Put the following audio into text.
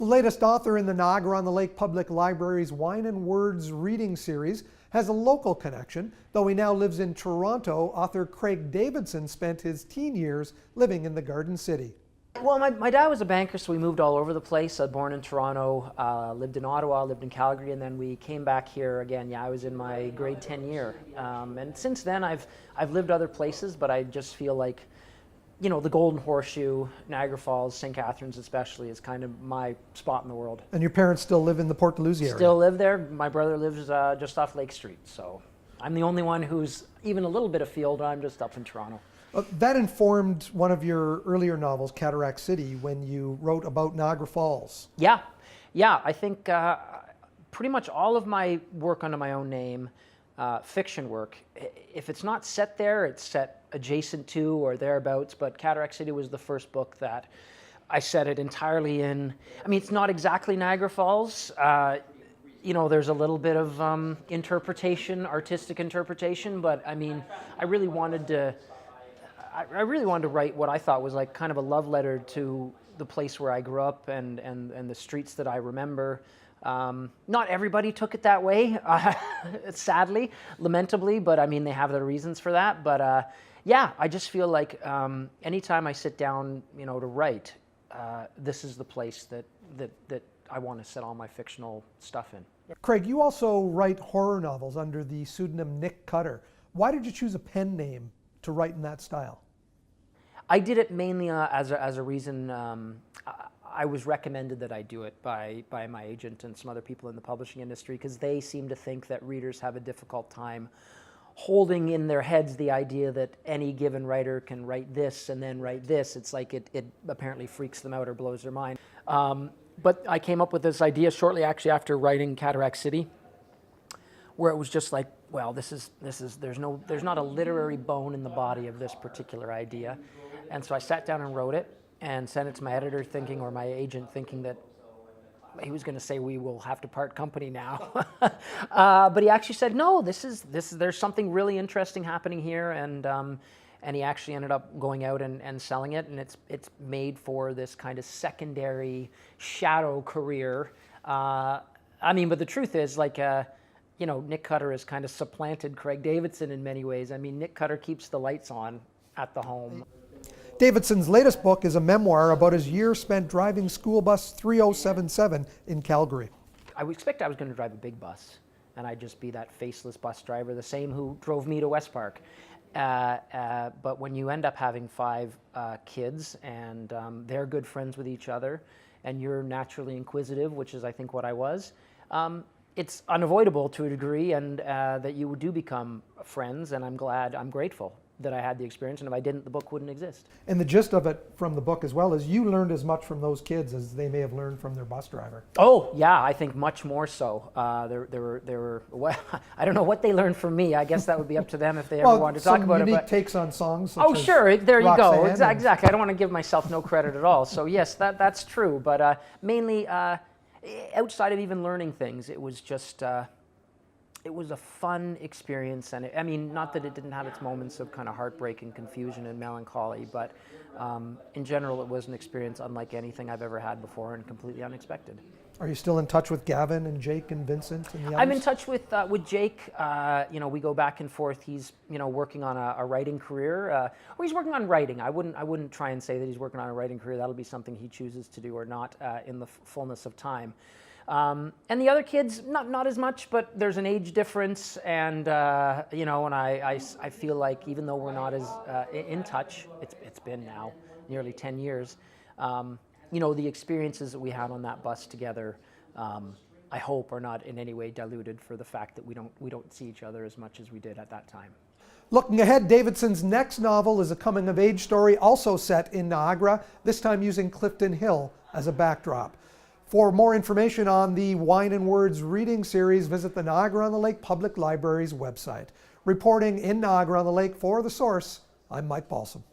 The latest author in the Niagara-on-the-Lake Public Library's Wine and Words reading series has a local connection. Though he now lives in Toronto, author Craig Davidson spent his teen years living in the Garden City. Well, my dad was a banker, so we moved all over the place. I was born in Toronto, lived in Ottawa, lived in Calgary, and then we came back here again. Yeah, I was in my grade 10 year. And since then, I've lived other places, but I just feel like, you know, the Golden Horseshoe, Niagara Falls, St. Catharines especially, is kind of my spot in the world. And your parents still live in the Port Dalhousie area? Still live there. My brother lives just off Lake Street, so I'm the only one who's even a little bit afield. I'm just up in Toronto. That informed one of your earlier novels, Cataract City, when you wrote about Niagara Falls. Yeah, I think pretty much all of my work under my own name, fiction work, if it's not set there, it's set adjacent to or thereabouts, but Cataract City was the first book that I set it entirely in. I mean, it's not exactly Niagara Falls. You know, there's a little bit of interpretation, artistic interpretation, but I mean, I really wanted to write what I thought was like kind of a love letter to the place where I grew up and the streets that I remember. Not everybody took it that way, sadly, lamentably, but I mean, they have their reasons for that. But yeah, I just feel like anytime I sit down, you know, to write, this is the place that I want to set all my fictional stuff in. Craig, you also write horror novels under the pseudonym Nick Cutter. Why did you choose a pen name to write in that style? I did it mainly as a reason. I was recommended that I do it by my agent and some other people in the publishing industry, because they seem to think that readers have a difficult time holding in their heads the idea that any given writer can write this and then write this. It's like it apparently freaks them out or blows their mind. But I came up with this idea shortly actually after writing Cataract City, where it was just like, well, there's not a literary bone in the body of this particular idea. And so I sat down and wrote it and sent it to my editor thinking, or my agent thinking, that he was going to say, we will have to part company now. But he actually said, no, there's something really interesting happening here. And he actually ended up going out and selling it. And it's made for this kind of secondary shadow career. I mean, but the truth is, like, you know, Nick Cutter has kind of supplanted Craig Davidson in many ways. I mean, Nick Cutter keeps the lights on at the home. Davidson's latest book is a memoir about his year spent driving school bus 3077 in Calgary. I would expect I was going to drive a big bus, and I'd just be that faceless bus driver, the same who drove me to West Park. But when you end up having 5 kids, and they're good friends with each other, and you're naturally inquisitive, which is I think what I was, it's unavoidable to a degree, and that you do become friends, and I'm grateful that I had the experience, and if I didn't, the book wouldn't exist. And the gist of it from the book as well is you learned as much from those kids as they may have learned from their bus driver. Oh yeah, I think much more so. There were well, I don't know what they learned from me. I guess that would be up to them if they ever wanted to talk about it. Unique takes on songs. Oh sure, there you go. Exactly. I don't want to give myself no credit at all. So yes, that's true. But mainly outside of even learning things, it was just. It was a fun experience, and I mean, not that it didn't have its moments of kind of heartbreak and confusion and melancholy, but in general, it was an experience unlike anything I've ever had before and completely unexpected. Are you still in touch with Gavin and Jake and Vincent and the others? I'm in touch with Jake. You know, we go back and forth. He's, you know, working on a writing career, or he's working on writing. I wouldn't try and say that he's working on a writing career. That'll be something he chooses to do or not in the fullness of time. And the other kids, not as much, but there's an age difference, and you know, and I feel like even though we're not as in touch, it's been now nearly 10 years. You know, the experiences that we had on that bus together, I hope are not in any way diluted for the fact that we don't see each other as much as we did at that time. Looking ahead, Davidson's next novel is a coming-of-age story also set in Niagara, this time using Clifton Hill as a backdrop. For more information on the Wine and Words reading series, visit the Niagara-on-the-Lake Public Library's website. Reporting in Niagara-on-the-Lake for The Source, I'm Mike Balsom.